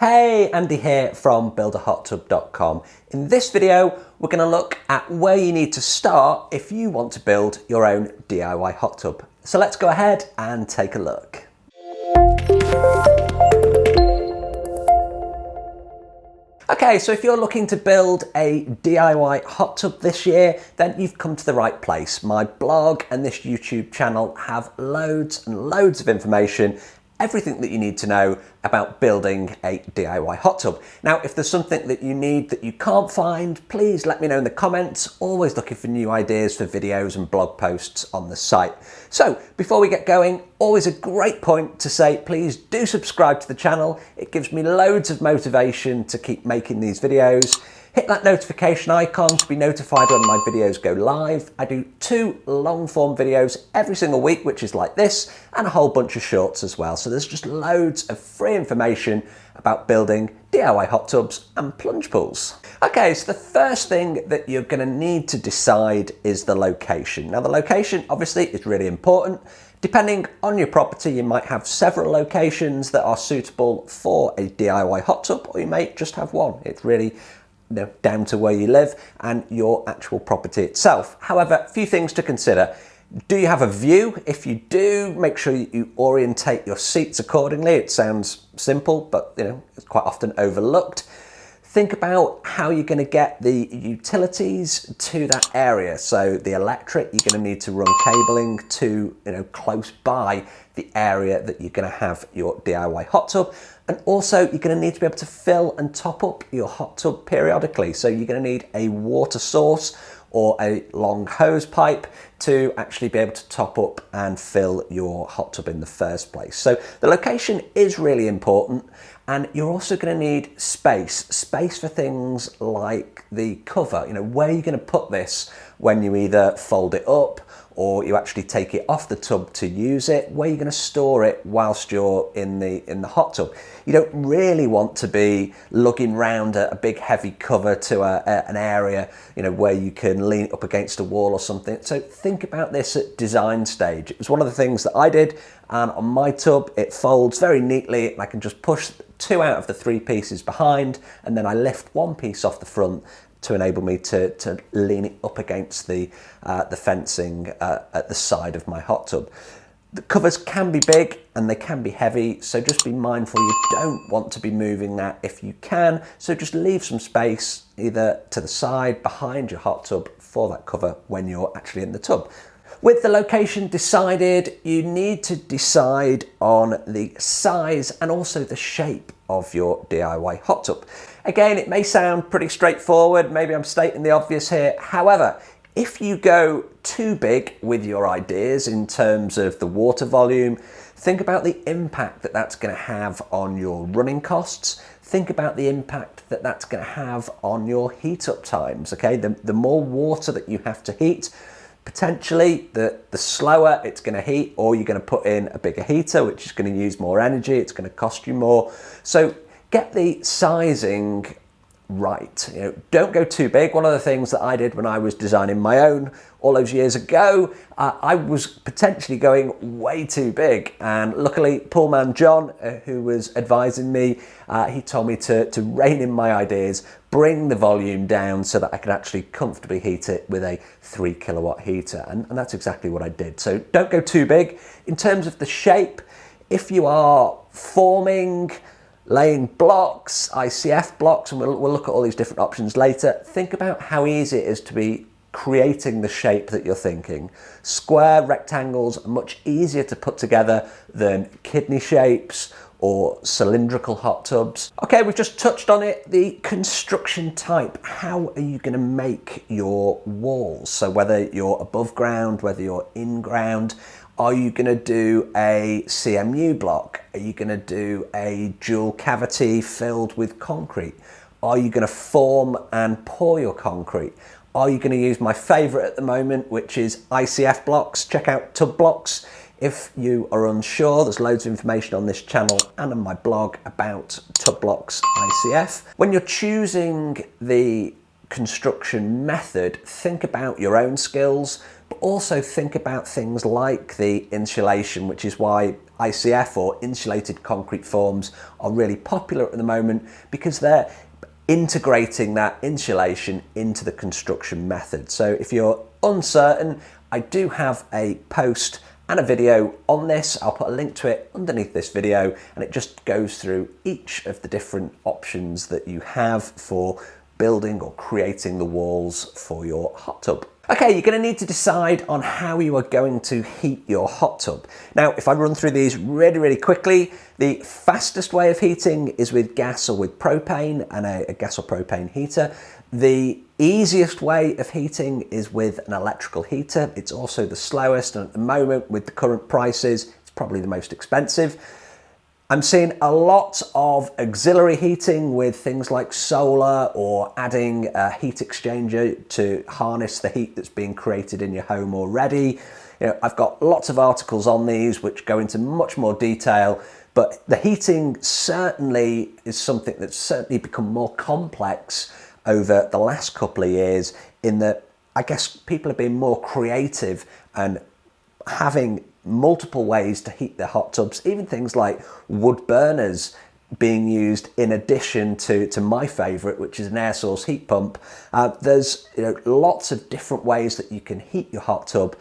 Hey, Andy here from buildahottub.com. In this video, we're going to look at where you need to start if you want to build your own DIY hot tub. So let's go ahead and take a look. Okay, so if you're looking to build a DIY hot tub this year, then you've come to the right place. My blog and this YouTube channel have loads and loads of information, everything that you need to know about building a DIY hot tub. Now, if there's something that you need that you can't find, please let me know in the comments. Always looking for new ideas for videos and blog posts on the site. So before we get going, always a great point to say, please do subscribe to the channel. It gives me loads of motivation to keep making these videos. Hit that notification icon to be notified when my videos go live. I do 2 long-form videos every single week, which is like this, and a whole bunch of shorts as well. So there's just loads of free information about building DIY hot tubs and plunge pools. Okay, so the first thing that you're going to need to decide is the location. Now, the location obviously is really important. Depending on your property, you might have several locations that are suitable for a DIY hot tub, or you may just have one. It's really down to where you live and your actual property itself. However, a few things to consider. Do you have a view? If you do, make sure you orientate your seats accordingly. It sounds simple, but it's quite often overlooked. Think about how you're going to get the utilities to that area. So the electric, you're going to need to run cabling to close by the area that you're going to have your DIY hot tub. And also you're going to need to be able to fill and top up your hot tub periodically. So you're going to need a water source or a long hose pipe to actually be able to top up and fill your hot tub in the first place. So the location is really important, and you're also going to need space for things like the cover. Where are you going to put this when you either fold it up or you actually take it off the tub to use it? Where are you going to store it whilst you're in the hot tub? You don't really want to be lugging round a big heavy cover to an area where you can lean it up against a wall or something. So think about this at design stage. It was one of the things that I did, and on my tub it folds very neatly, and I can just push 2 out of the 3 pieces behind, and then I lift 1 piece off the front to enable me to lean it up against the fencing at the side of my hot tub. The covers can be big and they can be heavy, so just be mindful you don't want to be moving that if you can. So just leave some space either to the side, behind your hot tub for that cover when you're actually in the tub. With the location decided, you need to decide on the size and also the shape of your DIY hot tub. Again, it may sound pretty straightforward, maybe I'm stating the obvious here. However, if you go too big with your ideas in terms of the water volume, think about the impact that that's going to have on your running costs. Think about the impact that that's going to have on your heat up times. Okay, the more water that you have to heat, potentially the slower it's going to heat, or you're going to put in a bigger heater, which is going to use more energy. It's going to cost you more. So get the sizing right. Don't go too big. One of the things that I did when I was designing my own all those years ago, I was potentially going way too big, and luckily Poolman John, who was advising me, he told me to rein in my ideas, bring the volume down so that I could actually comfortably heat it with a 3 kilowatt heater, and that's exactly what I did. So don't go too big. In terms of the shape, if you are forming, laying blocks, ICF blocks, and we'll look at all these different options later, think about how easy it is to be creating the shape that you're thinking. Square rectangles are much easier to put together than kidney shapes or cylindrical hot tubs. Okay, we've just touched on it, the construction type. How are you going to make your walls? So whether you're above ground, whether you're in ground, are you going to do a CMU block? Are you going to do a dual cavity filled with concrete? Are you going to form and pour your concrete? Are you going to use my favourite at the moment, which is ICF blocks? Check out Tub Blocks. If you are unsure, there's loads of information on this channel and on my blog about Tub Blocks ICF. When you're choosing the construction method, think about your own skills, but also think about things like the insulation, which is why ICF or insulated concrete forms are really popular at the moment because they're integrating that insulation into the construction method. So if you're uncertain, I do have a post and a video on this. I'll put a link to it underneath this video, and it just goes through each of the different options that you have for building or creating the walls for your hot tub. Okay, you're going to need to decide on how you are going to heat your hot tub. Now, if I run through these really quickly, the fastest way of heating is with gas or with propane and a gas or propane heater. The easiest way of heating is with an electrical heater. It's also the slowest, and at the moment, with the current prices, it's probably the most expensive. I'm seeing a lot of auxiliary heating with things like solar or adding a heat exchanger to harness the heat that's being created in your home already. You know, I've got lots of articles on these which go into much more detail, but the heating certainly is something that's certainly become more complex over the last couple of years, in that I guess people have been more creative and having multiple ways to heat their hot tubs, even things like wood burners being used in addition to my favourite, which is an air source heat pump. There's lots of different ways that you can heat your hot tub.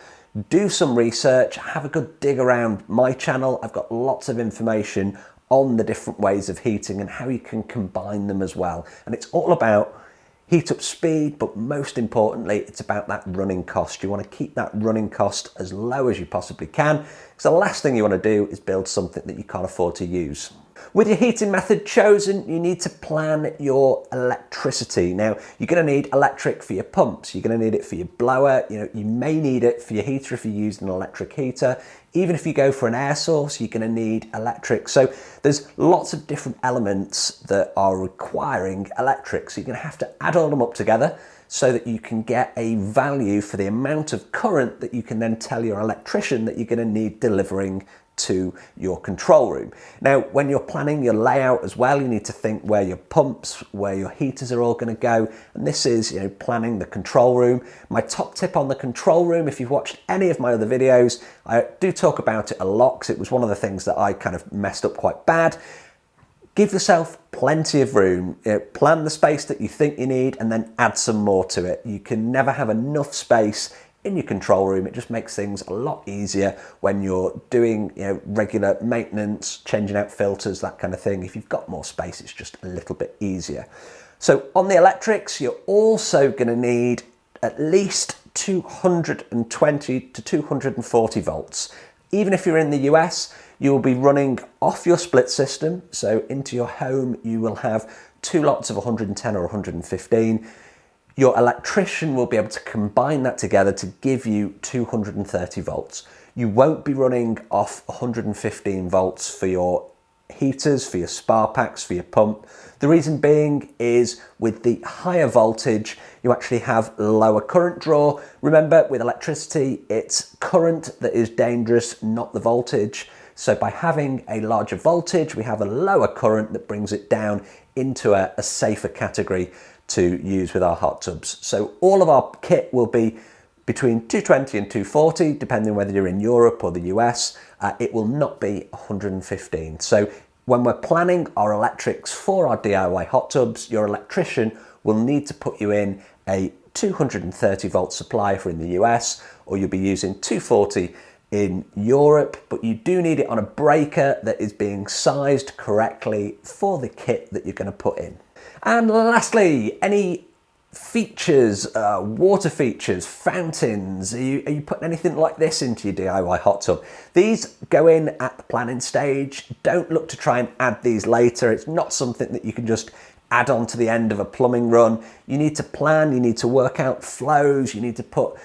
Do some research, have a good dig around my channel. I've got lots of information on the different ways of heating and how you can combine them as well. And it's all about heat up speed, but most importantly, it's about that running cost. You want to keep that running cost as low as you possibly can, because the last thing you want to do is build something that you can't afford to use. With your heating method chosen, you need to plan your electricity. Now, you're going to need electric for your pumps. You're going to need it for your blower. You may need it for your heater if you use an electric heater. Even if you go for an air source, you're going to need electric. So there's lots of different elements that are requiring electric. So you're going to have to add all them up together so that you can get a value for the amount of current that you can then tell your electrician that you're going to need delivering to your control room. Now, when you're planning your layout as well, you need to think where your pumps, where your heaters are all going to go. And this is, planning the control room. My top tip on the control room, if you've watched any of my other videos, I do talk about it a lot because it was one of the things that I kind of messed up quite bad. Give yourself plenty of room. Plan the space that you think you need and then add some more to it. You can never have enough space in your control room. It just makes things a lot easier when you're doing regular maintenance, changing out filters, that kind of thing. If you've got more space, it's just a little bit easier. So on the electrics, you're also going to need at least 220 to 240 volts. Even if you're in the US, you will be running off your split system. So into your home, you will have two lots of 110 or 115. Your electrician will be able to combine that together to give you 230 volts. You won't be running off 115 volts for your heaters, for your spa packs, for your pump. The reason being is with the higher voltage, you actually have lower current draw. Remember, with electricity, it's current that is dangerous, not the voltage. So by having a larger voltage, we have a lower current that brings it down into a safer category to use with our hot tubs. So all of our kit will be between 220 and 240, depending whether you're in Europe or the US. It will not be 115. So when we're planning our electrics for our DIY hot tubs, your electrician will need to put you in a 230 volt supply if we're in the US, or you'll be using 240 in Europe, but you do need it on a breaker that is being sized correctly for the kit that you're going to put in. And lastly, any features, water features, fountains, are you putting anything like this into your DIY hot tub? These go in at the planning stage. Don't look to try and add these later. It's not something that you can just add on to the end of a plumbing run. You need to plan, you need to work out flows, you need to put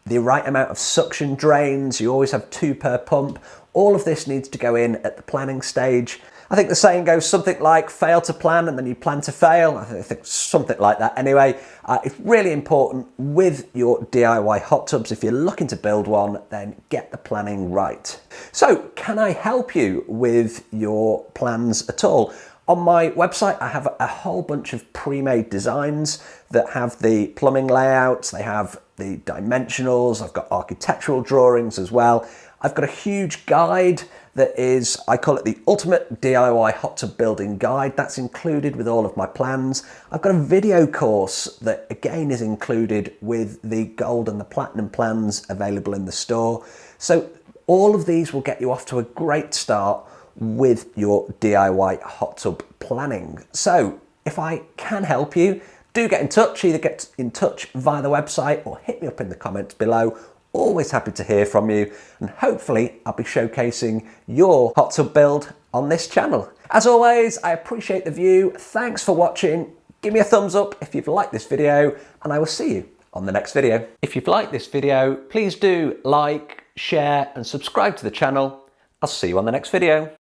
the right amount of suction drains. You always have 2 per pump. All of this needs to go in at the planning stage. I think the saying goes something like fail to plan and then you plan to fail. I think something like that. Anyway, it's really important with your DIY hot tubs. If you're looking to build one, then get the planning right. So can I help you with your plans at all? On my website, I have a whole bunch of pre-made designs that have the plumbing layouts, they have the dimensionals, I've got architectural drawings as well. I've got a huge guide that is, I call it the Ultimate DIY Hot Tub Building Guide. That's included with all of my plans. I've got a video course that again is included with the Gold and the Platinum plans available in the store. So all of these will get you off to a great start with your DIY hot tub planning. So if I can help you, do get in touch. Either get in touch via the website or hit me up in the comments below. Always happy to hear from you, and hopefully I'll be showcasing your hot tub build on this channel. As always, I appreciate the view. Thanks for watching. Give me a thumbs up if you've liked this video, and I will see you on the next video. If you've liked this video, please do like, share and subscribe to the channel. I'll see you on the next video.